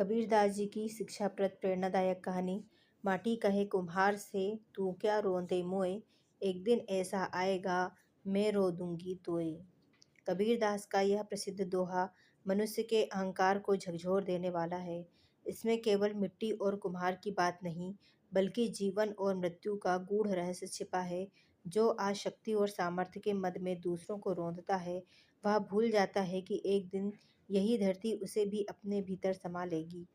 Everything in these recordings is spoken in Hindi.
कबीरदास जी की शिक्षाप्रद प्रेरणादायक कहानी। माटी कहे कुम्हार से, तू क्या रोंदे मोए, एक दिन ऐसा आएगा मैं रो दूंगी तोए। कबीरदास का यह प्रसिद्ध दोहा मनुष्य के अहंकार को झकझोर देने वाला है। इसमें केवल मिट्टी और कुम्हार की बात नहीं, बल्कि जीवन और मृत्यु का गूढ़ रहस्य छिपा है। जो आज शक्ति और सामर्थ्य के मद में दूसरों को रौंदता है, वह भूल जाता है कि एक दिन यही धरती उसे भी अपने भीतर समा लेगी।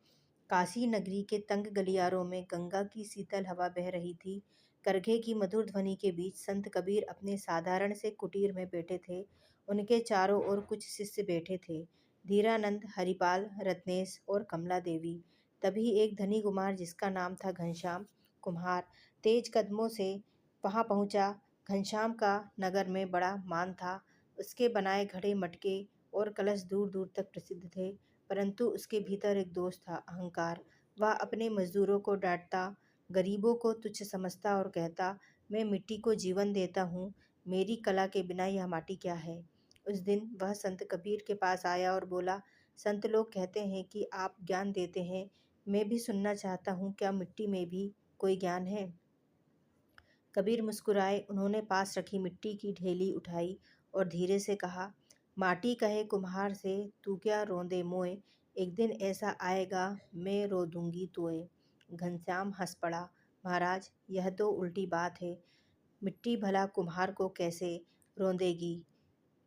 काशी नगरी के तंग गलियारों में गंगा की शीतल हवा बह रही थी। करघे की मधुर ध्वनि के बीच संत कबीर अपने साधारण से कुटीर में बैठे थे। उनके चारों ओर कुछ शिष्य बैठे थे, धीरानंद, हरिपाल, रत्नेश और कमला देवी। तभी एक धनी कुमार जिसका नाम था घनश्याम कुम्हार तेज कदमों से वहां पहुंचा। घनश्याम का नगर में बड़ा मान था। उसके बनाए घड़े, मटके और कलश दूर दूर तक प्रसिद्ध थे। परंतु उसके भीतर एक दोष था, अहंकार। वह अपने मजदूरों को डांटता, गरीबों को तुच्छ समझता और कहता, मैं मिट्टी को जीवन देता हूँ, मेरी कला के बिना यह माटी क्या है। उस दिन वह संत कबीर के पास आया और बोला, संत लोग कहते हैं कि आप ज्ञान देते हैं, मैं भी सुनना चाहता हूँ, क्या मिट्टी में भी कोई ज्ञान है। कबीर मुस्कुराए। उन्होंने पास रखी मिट्टी की ढेली उठाई और धीरे से कहा, माटी कहे कुम्हार से, तू क्या रोंदे मोए, एक दिन ऐसा आएगा मैं रो दूंगी तोए। घनश्याम हंस पड़ा, महाराज यह तो उल्टी बात है, मिट्टी भला कुम्हार को कैसे रोंदेगी।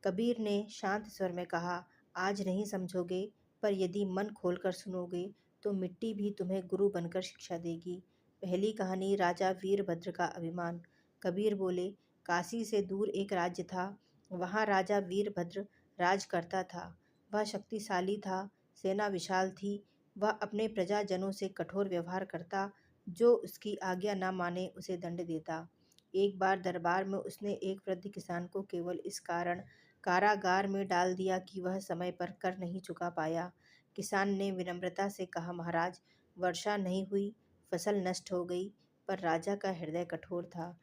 कबीर ने शांत स्वर में कहा, आज नहीं समझोगे, पर यदि मन खोलकर सुनोगे तो मिट्टी भी तुम्हें गुरु बनकर शिक्षा देगी। पहली कहानी, राजा वीरभद्र का अभिमान। कबीर बोले, काशी से दूर एक राज्य था। वहाँ राजा वीरभद्र राज करता था। वह शक्तिशाली था, सेना विशाल थी। वह अपने प्रजाजनों से कठोर व्यवहार करता, जो उसकी आज्ञा न माने उसे दंड देता। एक बार दरबार में उसने एक वृद्ध किसान को केवल इस कारण कारागार में डाल दिया कि वह समय पर कर नहीं चुका पाया। किसान ने विनम्रता से कहा, महाराज वर्षा नहीं हुई, फसल नष्ट हो गई। पर राजा का हृदय कठोर था।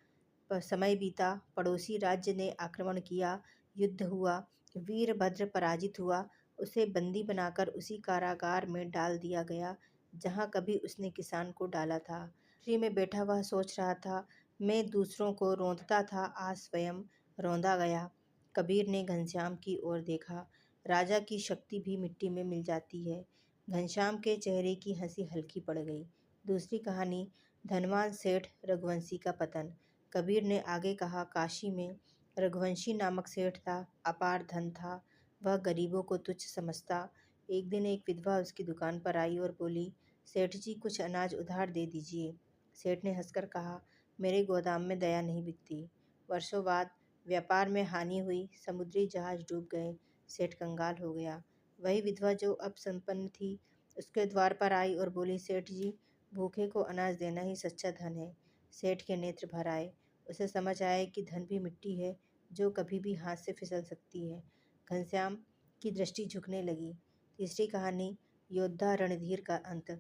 पर समय बीता, पड़ोसी राज्य ने आक्रमण किया, युद्ध हुआ, वीरभद्र पराजित हुआ। उसे बंदी बनाकर उसी कारागार में डाल दिया गया जहाँ कभी उसने किसान को डाला था। ट्री में बैठा वह सोच रहा था, मैं दूसरों को रौंदता था, आज स्वयं रौंदा गया। कबीर ने घनश्याम की ओर देखा। राजा की शक्ति भी मिट्टी में मिल जाती है। घनश्याम के चेहरे की हंसी हल्की पड़ गई। दूसरी कहानी, धनवान सेठ रघुवंशी का पतन। कबीर ने आगे कहा, काशी में रघुवंशी नामक सेठ था। अपार धन था, वह गरीबों को तुच्छ समझता। एक दिन एक विधवा उसकी दुकान पर आई और बोली, सेठ जी कुछ अनाज उधार दे दीजिए। सेठ ने हंसकर कहा, मेरे गोदाम में दया नहीं बिकती। वर्षों बाद व्यापार में हानि हुई, समुद्री जहाज डूब गए, सेठ कंगाल हो गया। वही विधवा जो अब संपन्न थी, उसके द्वार पर आई और बोली, सेठ जी भूखे को अनाज देना ही सच्चा धन है। सेठ के नेत्र भर आए। उसे समझ आया कि धन भी मिट्टी है, जो कभी भी हाथ से फिसल सकती है। घनश्याम की दृष्टि झुकने लगी। तीसरी कहानी, योद्धा रणधीर का अंत।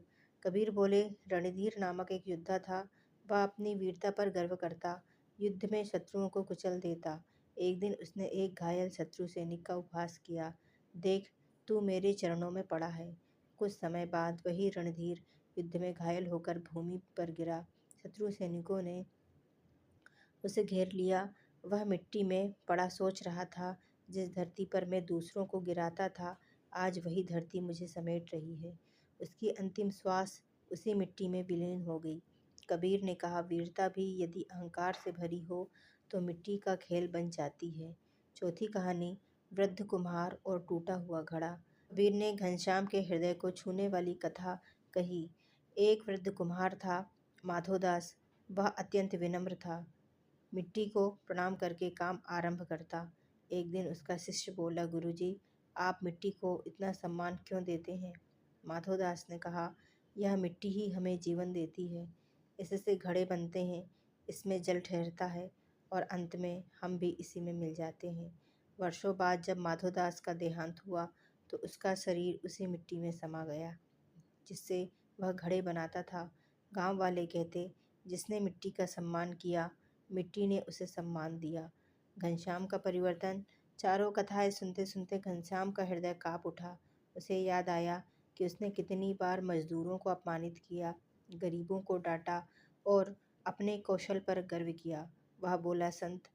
कबीर बोले, रणधीर नामक एक योद्धा था। वह अपनी वीरता पर गर्व करता, युद्ध में शत्रुओं को कुचल देता। एक दिन उसने एक घायल शत्रु सैनिक का उपहास किया, देख तू मेरे चरणों में पड़ा है। कुछ समय बाद वही रणधीर युद्ध में घायल होकर भूमि पर गिरा। शत्रु सैनिकों ने उसे घेर लिया। वह मिट्टी में पड़ा सोच रहा था, जिस धरती पर मैं दूसरों को गिराता था, आज वही धरती मुझे समेट रही है। उसकी अंतिम श्वास उसी मिट्टी में विलीन हो गई। कबीर ने कहा, वीरता भी यदि अहंकार से भरी हो तो मिट्टी का खेल बन जाती है। चौथी कहानी, वृद्ध कुम्हार और टूटा हुआ घड़ा। कबीर ने घनश्याम के हृदय को छूने वाली कथा कही। एक वृद्ध कुम्हार था, माधोदास। वह अत्यंत विनम्र था, मिट्टी को प्रणाम करके काम आरंभ करता। एक दिन उसका शिष्य बोला, गुरुजी आप मिट्टी को इतना सम्मान क्यों देते हैं। माधोदास ने कहा, यह मिट्टी ही हमें जीवन देती है, इससे घड़े बनते हैं, इसमें जल ठहरता है और अंत में हम भी इसी में मिल जाते हैं। वर्षों बाद जब माधोदास का देहांत हुआ तो उसका शरीर उसी मिट्टी में समा गया जिससे वह घड़े बनाता था। गांव वाले कहते, जिसने मिट्टी का सम्मान किया, मिट्टी ने उसे सम्मान दिया। घनश्याम का परिवर्तन। चारों कथाएं सुनते सुनते घनश्याम का हृदय काँप उठा। उसे याद आया, कि उसने कितनी बार मजदूरों को अपमानित किया, गरीबों को डांटा और अपने कौशल पर गर्व किया। वह बोला, संत,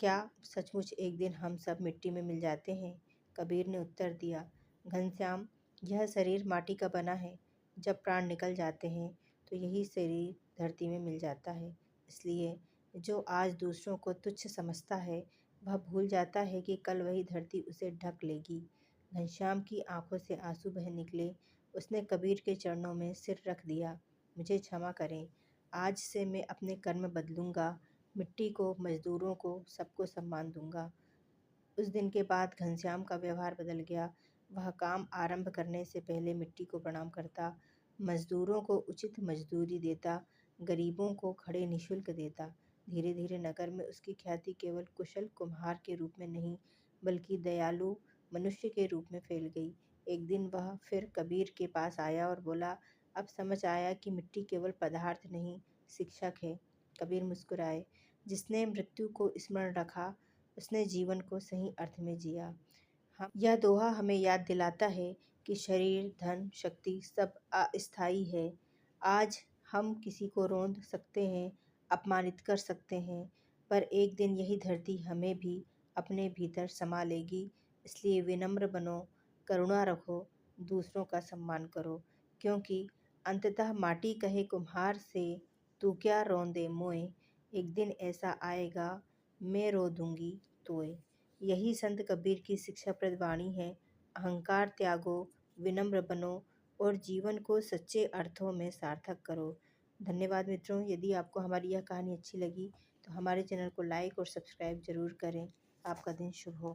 क्या सचमुच एक दिन हम सब मिट्टी में मिल जाते हैं? कबीर ने उत्तर दिया, घनश्याम, यह शरीर माटी का बना है। जब प्राण निकल जाते हैं तो यही शरीर धरती में मिल जाता है। इसलिए जो आज दूसरों को तुच्छ समझता है, वह भूल जाता है कि कल वही धरती उसे ढक लेगी। घनश्याम की आंखों से आंसू बह निकले। उसने कबीर के चरणों में सिर रख दिया। मुझे क्षमा करें। आज से मैं अपने कर्म बदलूंगा। मिट्टी को, मजदूरों को, सबको सम्मान दूंगा। उस दिन के बाद घनश्याम का व्यवहार बदल गया। वह काम आरंभ करने से पहले मिट्टी को प्रणाम करता, मजदूरों को उचित मजदूरी देता, गरीबों को खड़े निःशुल्क देता। धीरे धीरे नगर में उसकी ख्याति केवल कुशल कुम्हार के रूप में नहीं, बल्कि दयालु मनुष्य के रूप में फैल गई। एक दिन वह फिर कबीर के पास आया और बोला, अब समझ आया कि मिट्टी केवल पदार्थ नहीं, शिक्षक है। कबीर मुस्कुराए। जिसने मृत्यु को स्मरण रखा, उसने जीवन को सही अर्थ में जिया। यह दोहा हमें याद दिलाता है कि शरीर, धन, शक्ति सब अस्थायी है। आज हम किसी को रोंद सकते हैं, अपमानित कर सकते हैं, पर एक दिन यही धरती हमें भी अपने भीतर समा लेगी। इसलिए विनम्र बनो, करुणा रखो, दूसरों का सम्मान करो, क्योंकि अंततः माटी कहे कुम्हार से, तू क्या रौंदे मोए, एक दिन ऐसा आएगा, मैं रो दूंगी तोए। यही संत कबीर की शिक्षाप्रद वाणी है। अहंकार त्यागो, विनम्र बनो और जीवन को सच्चे अर्थों में सार्थक करो। धन्यवाद मित्रों। यदि आपको हमारी यह कहानी अच्छी लगी तो हमारे चैनल को लाइक और सब्सक्राइब ज़रूर करें। आपका दिन शुभ हो।